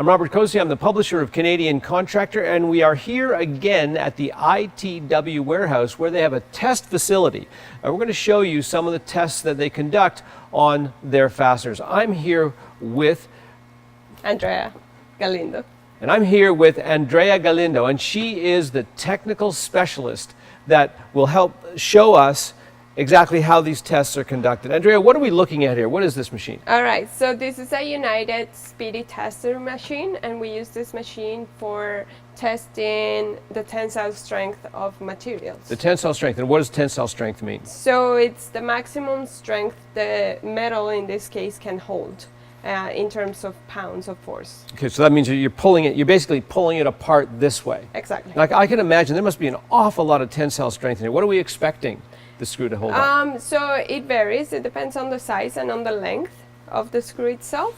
I'm Robert Cozy. I'm the publisher of Canadian Contractor, and we are here again at the ITW warehouse where they have a test facility. And we're going to show you some of the tests that they conduct on their fasteners. I'm here with Andrea Galindo. And I'm here with Andrea Galindo, and she is the technical specialist that will help show us exactly how these tests are conducted. Andrea, what are we looking at here? What is this machine? All right, so this is a United Speedy Tester machine, and we use this machine for testing the tensile strength of materials. The tensile strength, and what does tensile strength mean? So it's the maximum strength the metal in this case can hold in terms of pounds of force. Okay, so that means you're pulling it, you're basically pulling it apart this way. Exactly. Like I can imagine there must be an awful lot of tensile strength in here. What are we expecting the screw to hold up? So it varies. It depends on the size and on the length of the screw itself.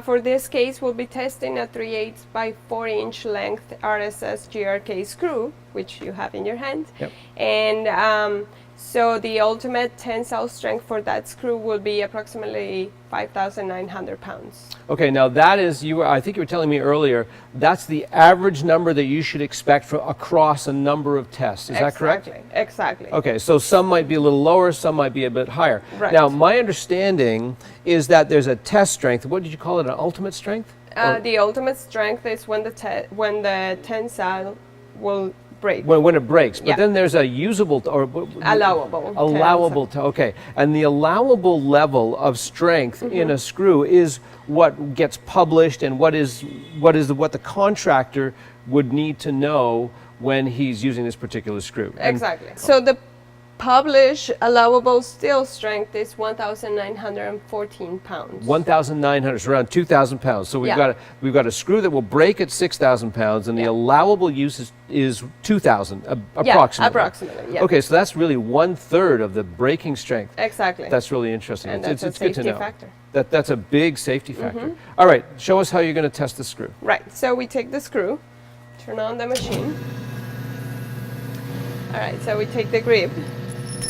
For this case, we'll be testing a 3/8 by 4-inch length RSS GRK screw, which you have in your hand. Yep. And so the ultimate tensile strength for that screw will be approximately 5,900 pounds. Okay, now that is, I think you were telling me earlier, that's the average number that you should expect for across a number of tests. Is that correct? Exactly. Okay, so some might be a little lower, some might be a bit higher. Right. Now, my understanding is that there's a test strength. What did you call it, an ultimate strength? The ultimate strength is when the tensile will break. When it breaks, but Yeah. then there's a usable or Allowable tensile. Okay, and the allowable level of strength in a screw is what gets published, and what the contractor would need to know when he's using this particular screw. Exactly. So the published allowable steel strength is 1,914 pounds. 1,900, so around 2,000 pounds. So we've Yeah. got a screw that will break at 6,000 pounds, and the allowable use is 2,000 approximately. Yeah, approximately. Yeah. Okay, so that's really 1/3 of the breaking strength. Exactly. That's really interesting. And it's that's a good to safety know. factor. That's a big safety factor. All right, show us how you're going to test the screw. Right. So we take the screw, turn on the machine. All right. So we take the grip.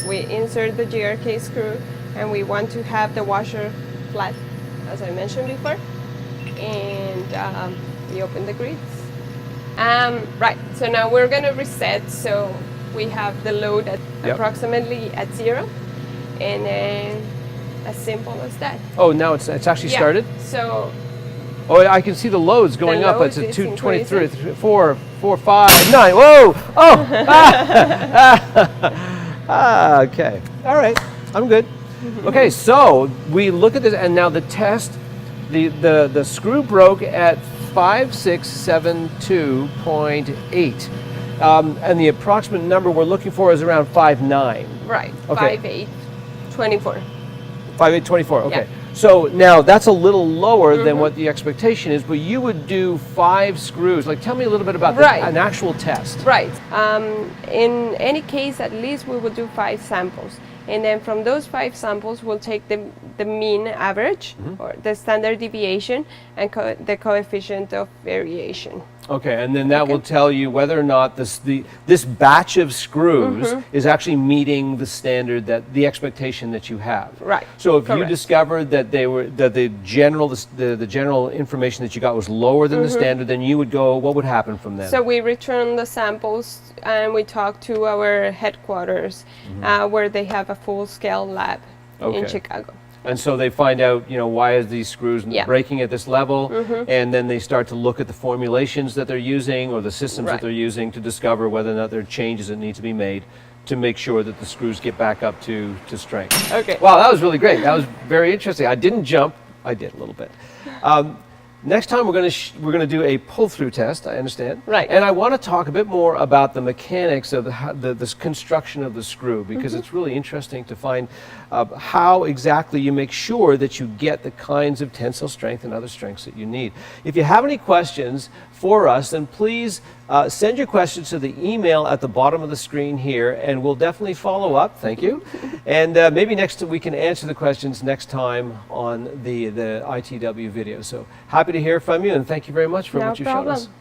We insert the GRK screw, and we want to have the washer flat, as I mentioned before. And we open the grids. Right, so now we're going to reset, so we have the load at approximately at 0, and as simple as that. Oh, now it's actually started? So Oh, I can see the loads going up. load It's at is 223, increasing. 4, 5, 9. Whoa! Oh! Okay. All right. I'm good. Okay, so we look at this, and now the test, the screw broke at 5672.8. And the approximate number we're looking for is around 5.9. right, Okay. 5.824. 5.824, okay. Yeah. So now that's a little lower than what the expectation is, but you would do 5 screws. Like, tell me a little bit about an actual test. Right. In any case, at least we will do 5 samples. And then from those 5 samples, we'll take the mean average, or the standard deviation, and the coefficient of variation. Okay, and then that will tell you whether or not this batch of screws is actually meeting the standard, the expectation that you have. Right. So if you Correct. discovered that the general information that you got was lower than the standard, then you would go. What would happen from then? So we return the samples, and we talk to our headquarters, where they have a full-scale lab in Chicago. And so they find out, why is these screws breaking at this level, and then they start to look at the formulations that they're using or the systems that they're using to discover whether or not there are changes that need to be made to make sure that the screws get back up to strength. Okay. Wow, that was really great. That was very interesting. I didn't jump. I did a little bit. Next time we're going to do a pull-through test. I understand. Right. And I want to talk a bit more about the mechanics of the construction of the screw, because it's really interesting to find how exactly you make sure that you get the kinds of tensile strength and other strengths that you need. If you have any questions for us, then please send your questions to the email at the bottom of the screen here, and we'll definitely follow up. Thank you. And maybe we can answer the questions next time on the ITW video. So happy to hear from you, and thank you very much for what you showed us. No problem.